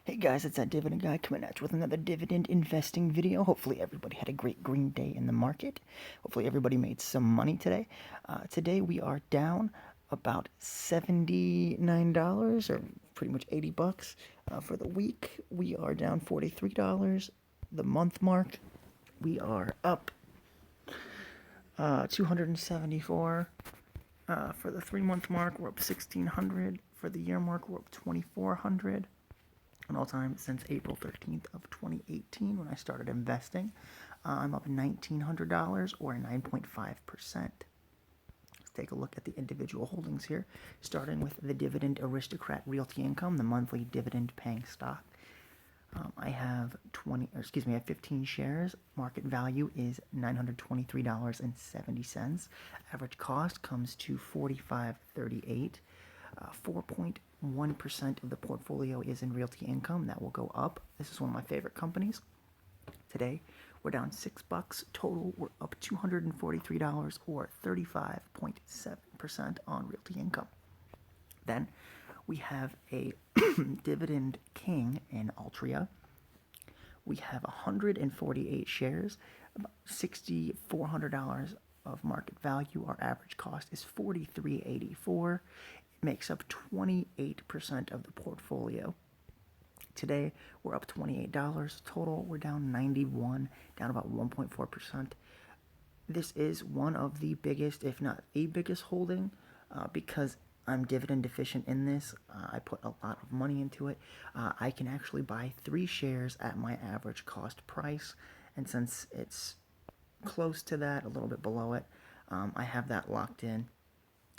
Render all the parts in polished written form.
Hey guys, it's that Dividend guy coming at you with another dividend investing video. Hopefully everybody had a great green day in the market. Hopefully everybody made some money today. Today we are down about $79 or pretty much 80 bucks. For the week we are down $43. The month mark we are up 274. For the 3 month mark we're up 1600. For the year mark we're up 2400. An all-time since April 13th of 2018 when I started investing. I'm up $1,900 or 9.5%. Let's take a look at the individual holdings here, starting with the Dividend Aristocrat Realty Income, the monthly dividend-paying stock. I have 15 shares. Market value is $923.70. Average cost comes to $45.38. 4.1% of the portfolio is in realty income. That will go up. This is one of my favorite companies. Today, we're down $6. Total, we're up $243 or 35.7% on realty income. Then, we have a Dividend King in Altria. We have 148 shares, about $6,400 of market value. Our average cost is $43.84. Makes up 28% of the portfolio. Today, we're up $28. Total, we're down $91, down about 1.4%. This is one of the biggest, if not the biggest holding, because I'm dividend deficient in this. I put a lot of money into it. I can actually buy 3 shares at my average cost price, and since it's close to that, a little bit below it, I have that locked in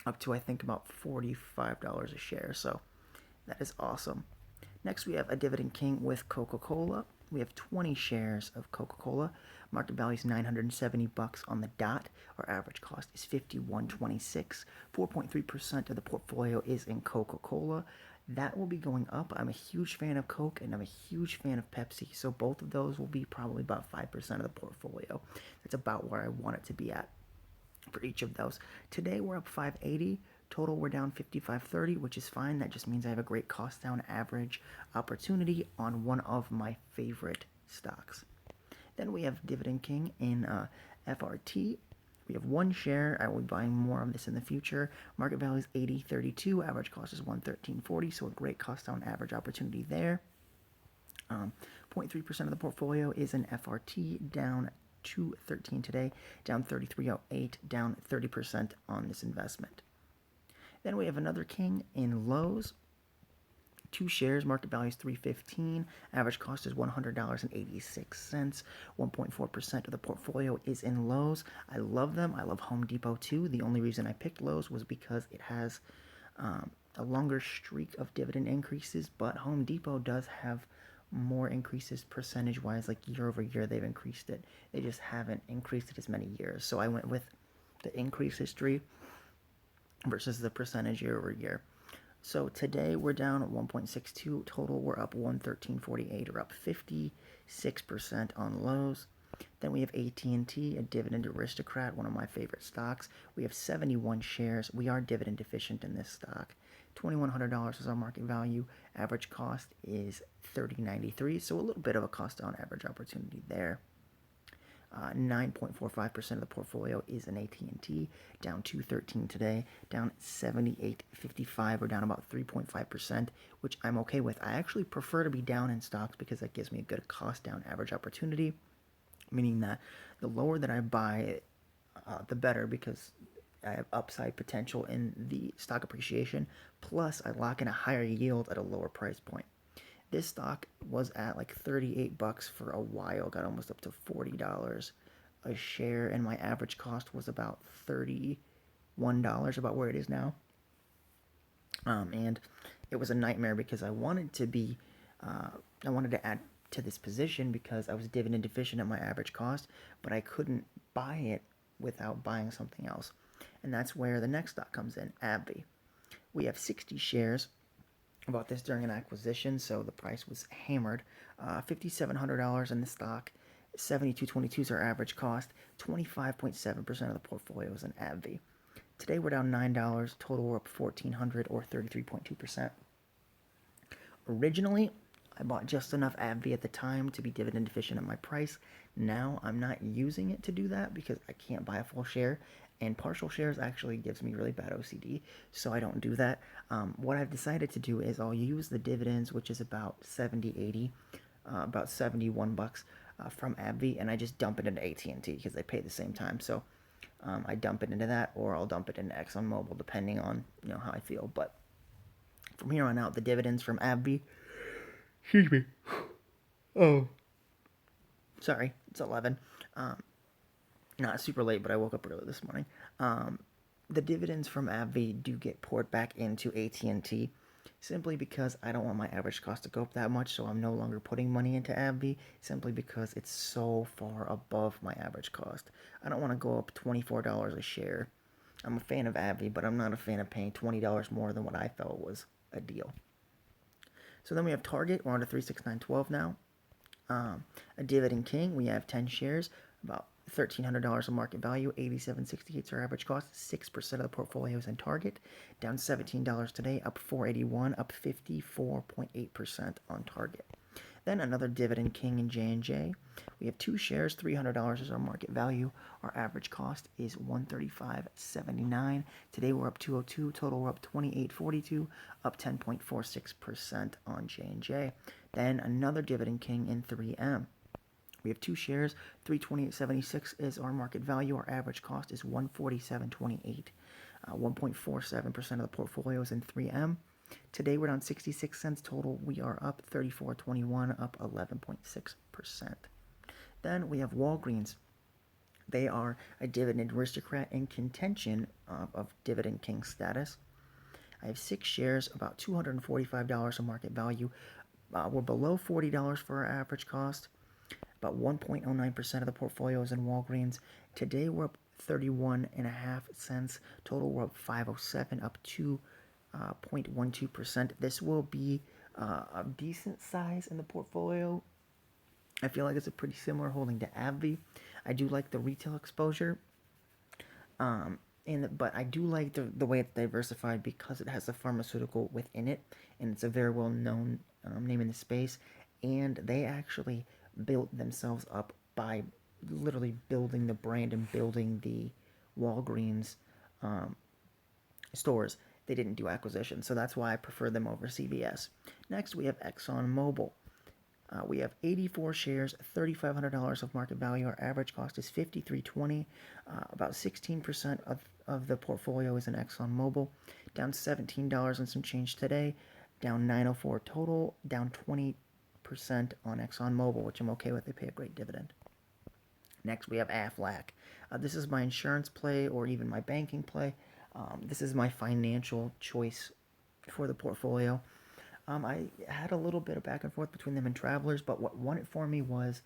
up to I think about $45 a share, so that is awesome. Next we have a Dividend King with Coca-Cola. We have 20 shares of Coca-Cola. Market value is $970 on the dot. Our average cost is $51.26. 4.3% of the portfolio is in Coca-Cola. That will be going up. I'm a huge fan of Coke and I'm a huge fan of Pepsi, so both of those will be probably about 5% of the portfolio. That's about where I want it to be at for each of those. Today we're up $5.80. Total we're down $55.30, which is fine. That just means I have a great cost down average opportunity on one of my favorite stocks. Then we have Dividend King in FRT. We have 1 share. I will be buying more of this in the future. Market value is $80.32. Average cost is $113.40, so a great cost down average opportunity there. 0.3% of the portfolio is in FRT, down $213 today, down $33.08, down 30% on this investment. Then we have another King in Lowe's. 2 shares, market value is $315, average cost is $100.86. 1.4% of the portfolio is in Lowe's. I love them. I love Home Depot too. The only reason I picked Lowe's was because it has a longer streak of dividend increases, but Home Depot does have more increases percentage-wise, like year over year they've increased it. They just haven't increased it as many years. So I went with the increase history versus the percentage year over year. So today we're down at 1.62. Total, we're up 113.48, or up 56% on Lowe's. Then we have AT&T, a Dividend Aristocrat, one of my favorite stocks. We have 71 shares. We are dividend deficient in this stock. $2,100 is our market value. Average cost is $30.93, so a little bit of a cost down average opportunity there. 9.45% of the portfolio is in AT&T, down $213 today, down $78.55, or down about 3.5%, which I'm okay with. I actually prefer to be down in stocks because that gives me a good cost down average opportunity, meaning that the lower that I buy, the better, because I have upside potential in the stock appreciation, plus I lock in a higher yield at a lower price point. This stock was at like $38 for a while, got almost up to $40 a share, and my average cost was about $31, about where it is now. And it was a nightmare because I wanted to add to this position because I was dividend deficient at my average cost, but I couldn't buy it without buying something else. And that's where the next stock comes in, AbbVie. We have 60 shares. I bought this during an acquisition, so the price was hammered. $5,700 in the stock. $72.22 is our average cost. 25.7% of the portfolio is in AbbVie. Today we're down $9. Total we're up $1,400, or 33.2%. Originally, I bought just enough AbbVie at the time to be dividend efficient at my price. Now I'm not using it to do that because I can't buy a full share, and partial shares actually gives me really bad OCD, so I don't do that. What I've decided to do is I'll use the dividends, which is about 70, 80, about 71 bucks from AbbVie, and I just dump it into AT&T because they pay the same time. So I dump it into that, or I'll dump it into ExxonMobil, depending on how I feel. But from here on out, the dividends from AbbVie. Excuse me. Oh, sorry, it's 11. Not super late, but I woke up early this morning. The dividends from AbbVie do get poured back into AT&T simply because I don't want my average cost to go up that much, so I'm no longer putting money into AbbVie simply because it's so far above my average cost. I don't want to go up $24 a share. I'm a fan of AbbVie, but I'm not a fan of paying $20 more than what I felt was a deal. So then we have Target. We're on to 36912 now. A Dividend King. We have 10 shares, about $1,300 of market value, $87.68 is our average cost. 6% of the portfolio is in Target, down $17 today, up $4.81, up 54.8% on Target. Then another Dividend King in J&J. We have 2 shares, $300 is our market value. Our average cost is $135.79. Today we're up 202. Total we're up 28.42, up 10.46% on J&J. Then another Dividend King in 3M. We have 2 shares, $328.76 is our market value. Our average cost is $147.28. 1.47% of the portfolio is in 3M. Today we're down 66 cents total. We are up 34.21, up 11.6%. Then we have Walgreens. They are a dividend aristocrat in contention of Dividend King status. I have 6 shares, about $245 of market value. We're below $40 for our average cost. About 1.09% of the portfolio is in Walgreens. Today we're up 31.5 cents. Total we're up 507, up 2.12%. This will be a decent size in the portfolio. I feel like it's a pretty similar holding to AbbVie. I do like the retail exposure, but I do like the way it's diversified because it has a pharmaceutical within it, and it's a very well-known name in the space. And they actually built themselves up by literally building the brand and building the Walgreens stores. They didn't do acquisitions, so that's why I prefer them over CVS. Next, we have ExxonMobil. We have 84 shares, $3,500 of market value. Our average cost is $53.20. About 16% of the portfolio is in ExxonMobil. Down $17 and some change today. Down $9.04 total. Down 20% on ExxonMobil, which I'm okay with. They pay a great dividend. Next, we have Aflac. This is my insurance play or even my banking play. This is my financial choice for the portfolio. I had a little bit of back and forth between them and Travelers, but what won it for me was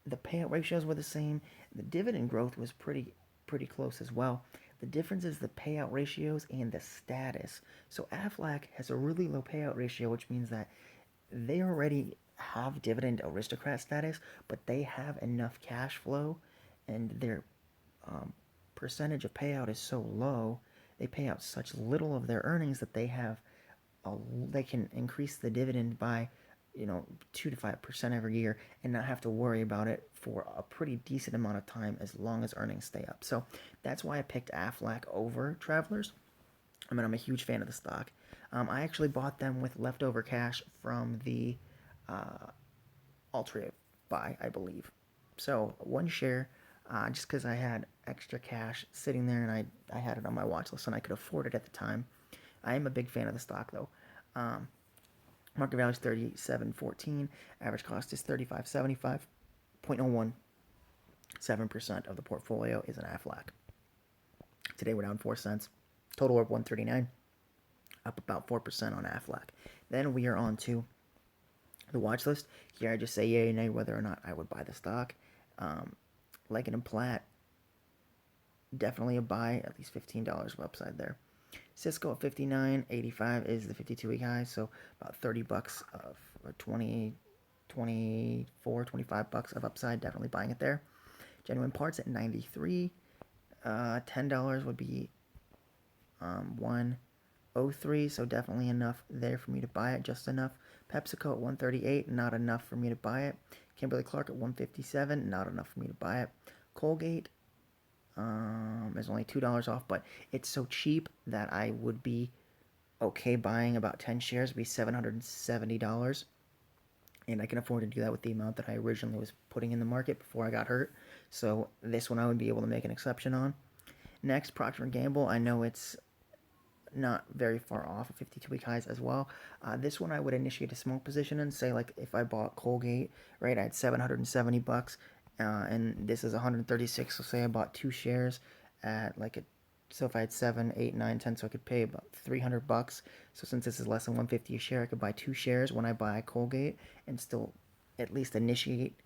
the payout ratios were the same. The dividend growth was pretty close as well. The difference is the payout ratios and the status. So Aflac has a really low payout ratio, which means that they already have dividend aristocrat status, but they have enough cash flow, and their percentage of payout is so low. They pay out such little of their earnings that they can increase the dividend by 2 to 5% every year and not have to worry about it for a pretty decent amount of time as long as earnings stay up. So that's why I picked Aflac over Travelers. I'm a huge fan of the stock. I actually bought them with leftover cash from the Altria buy, I believe. So 1 share, just because I had extra cash sitting there and I had it on my watch list and I could afford it at the time. I am a big fan of the stock, though. Market value is $37.14. Average cost is $35.75. 0.017% of the portfolio is in Aflac. Today we're down 4 cents. Total of $139. Up about 4% on Aflac. Then we are on to the watch list. Here I just say yay or nay whether or not I would buy the stock. Leggett & Platt, definitely a buy, at least $15 of upside there. Cisco at 59.85 is the 52-week high, so about $30 of, or 24, 25 bucks of upside, definitely buying it there. Genuine Parts at 93, $10 would be 1, 03, so definitely enough there for me to buy it, just enough. PepsiCo at 138, not enough for me to buy it. Kimberly-Clark at 157, not enough for me to buy it. Colgate is only $2 off, but it's so cheap that I would be okay buying about 10 shares. It'd be $770, and I can afford to do that with the amount that I originally was putting in the market before I got hurt. So this one I would be able to make an exception on. Next, Procter Gamble. I know it's not very far off of 52-week highs as well. This one I would initiate a small position and say, like, if I bought Colgate, right, I had $770, and this is 136. So say I bought 2 shares at like a, so if I had 7, 8, 9, 10, so I could pay about $300. So since this is less than 150 a share, I could buy 2 shares when I buy Colgate and still at least initiate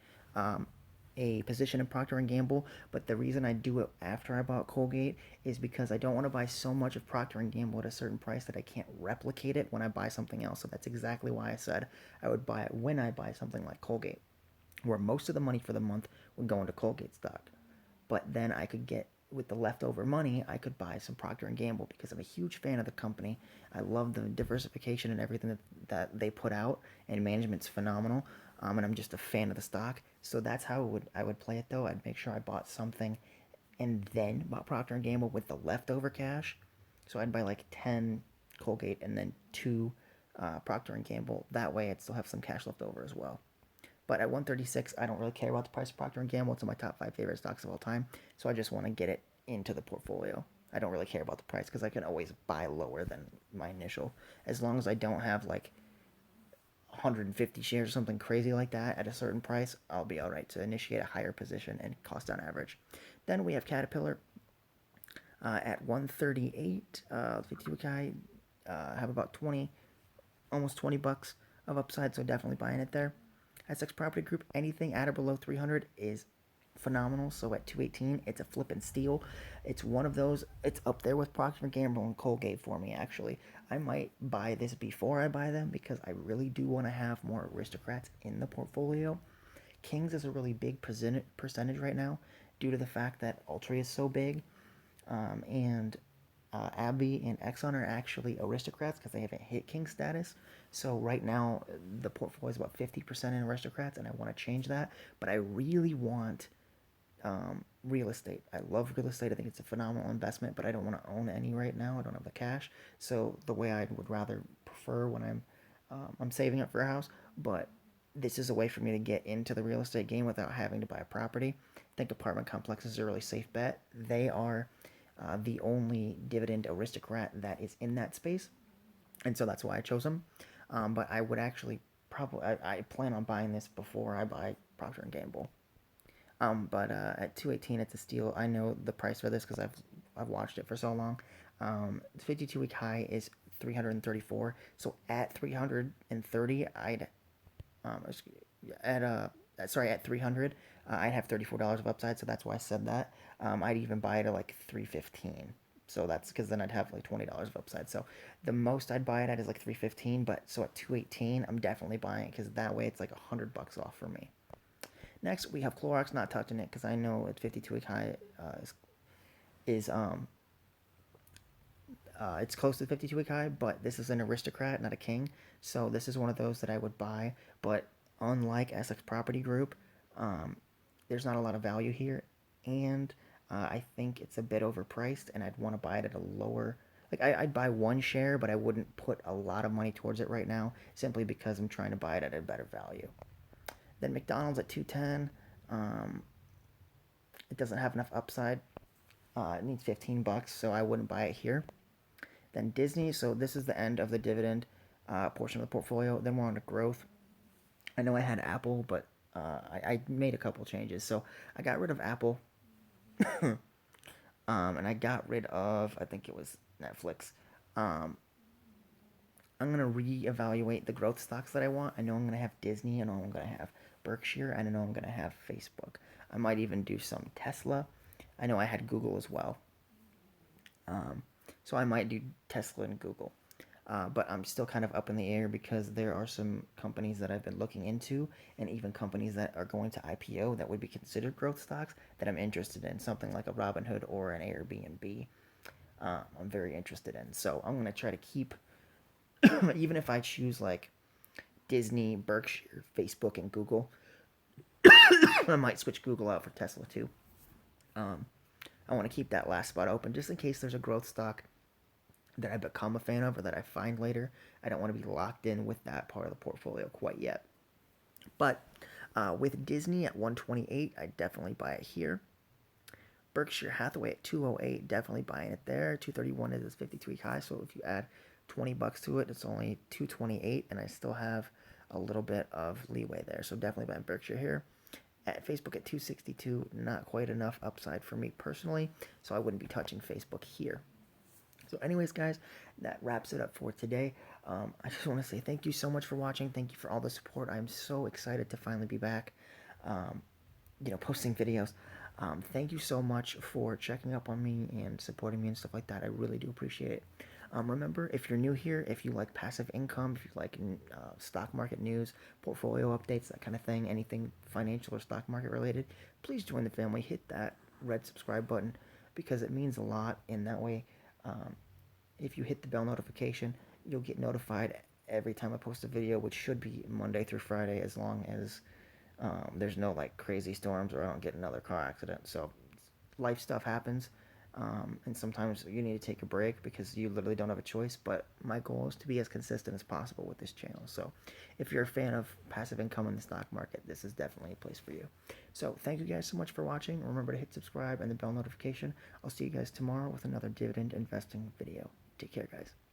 a position in Procter & Gamble. But the reason I do it after I bought Colgate is because I don't want to buy so much of Procter & Gamble at a certain price that I can't replicate it when I buy something else. So that's exactly why I said I would buy it when I buy something like Colgate, where most of the money for the month would go into Colgate stock. But then I could get, with the leftover money, I could buy some Procter & Gamble because I'm a huge fan of the company. I love the diversification and everything that they put out, and management's phenomenal. And I'm just a fan of the stock. So that's how I would play it, though. I'd make sure I bought something and then bought Procter & Gamble with the leftover cash. So I'd buy like 10 Colgate and then 2 Procter & Gamble. That way I'd still have some cash left over as well. But at 136, I don't really care about the price of Procter & Gamble. It's one of my top 5 favorite stocks of all time. So I just want to get it into the portfolio. I don't really care about the price because I can always buy lower than my initial. As long as I don't have like 150 shares or something crazy like that at a certain price, I'll be all right to initiate a higher position and cost on average. Then we have Caterpillar at 138. 52-week high, have about 20, almost $20 of upside, so definitely buying it there. Essex Property Group, anything at or below 300 is phenomenal. So at 218, it's a flip and steal. It's one of those. It's up there with Procter & Gamble and Colgate for me, actually. I might buy this before I buy them because I really do want to have more aristocrats in the portfolio. Kings is a really big percentage right now due to the fact that Altria is so big, and AbbVie and Exxon are actually aristocrats because they haven't hit king status. So right now the portfolio is about 50% in aristocrats, and I want to change that. But I really want real estate. I love real estate. I think it's a phenomenal investment, but I don't want to own any right now. I don't have the cash. So the way I would rather prefer when I'm saving up for a house, but this is a way for me to get into the real estate game without having to buy a property. I think apartment complexes are a really safe bet. They are the only dividend aristocrat that is in that space, and so that's why I chose them. But I would actually probably I plan on buying this before I buy Procter and Gamble. But at 218, it's a steal. I know the price for this because I've watched it for so long. The 52-week high is 334. So at 330, at 300, I'd have $34 of upside. So that's why I said that. I'd even buy it at like 315. So that's because then I'd have like $20 of upside. So the most I'd buy it at is like 315. But so at 218, I'm definitely buying it because that way it's like $100 off for me. Next, we have Clorox, not touching it because I know its 52-week high is it's close to the 52-week high, but this is an aristocrat, not a king. So this is one of those that I would buy. But unlike Essex Property Group, there's not a lot of value here, and I think it's a bit overpriced, and I'd want to buy it at a lower. Like I'd buy 1 share, but I wouldn't put a lot of money towards it right now, simply because I'm trying to buy it at a better value. Then McDonald's at 210. It doesn't have enough upside. It needs $15, so I wouldn't buy it here. Then Disney. So this is the end of the dividend portion of the portfolio. Then we're on to growth. I know I had Apple, but I made a couple changes. So I got rid of Apple, and I got rid of, I think it was Netflix. I'm going to reevaluate the growth stocks that I want. I know I'm going to have Disney. I know I'm going to have Berkshire. And I know I'm going to have Facebook. I might even do some Tesla. I know I had Google as well. So I might do Tesla and Google. But I'm still kind of up in the air because there are some companies that I've been looking into, and even companies that are going to IPO that would be considered growth stocks that I'm interested in, something like a Robinhood or an Airbnb. I'm very interested in. So I'm gonna try to keep, even if I choose like Disney, Berkshire, Facebook, and Google. I might switch Google out for Tesla too. Um, I want to keep that last spot open just in case there's a growth stock that I become a fan of or that I find later. I don't want to be locked in with that part of the portfolio quite yet. But with Disney at 128, I definitely buy it here. Berkshire Hathaway at 208, definitely buying it there. 231 is its 53 high, so if you add $20 to it, it's only 228, and I still have a little bit of leeway there. So definitely buying Berkshire here. At Facebook at 262, not quite enough upside for me personally, so I wouldn't be touching Facebook here. So anyways, guys, that wraps it up for today. I just want to say thank you so much for watching. Thank you for all the support. I'm so excited to finally be back, um, posting videos. Thank you so much for checking up on me and supporting me and stuff like that. I really do appreciate it. Remember, if you're new here, if you like passive income, if you like stock market news, portfolio updates, that kind of thing, anything financial or stock market related, please join the family. Hit that red subscribe button because it means a lot. And that way, um, if you hit the bell notification, you'll get notified every time I post a video, which should be Monday through Friday, as long as there's no like crazy storms or I don't get another car accident. So life stuff happens, and sometimes you need to take a break because you literally don't have a choice. But my goal is to be as consistent as possible with this channel. So if you're a fan of passive income in the stock market, this is definitely a place for you. So thank you guys so much for watching. Remember to hit subscribe and the bell notification. I'll see you guys tomorrow with another dividend investing video. Take care, guys.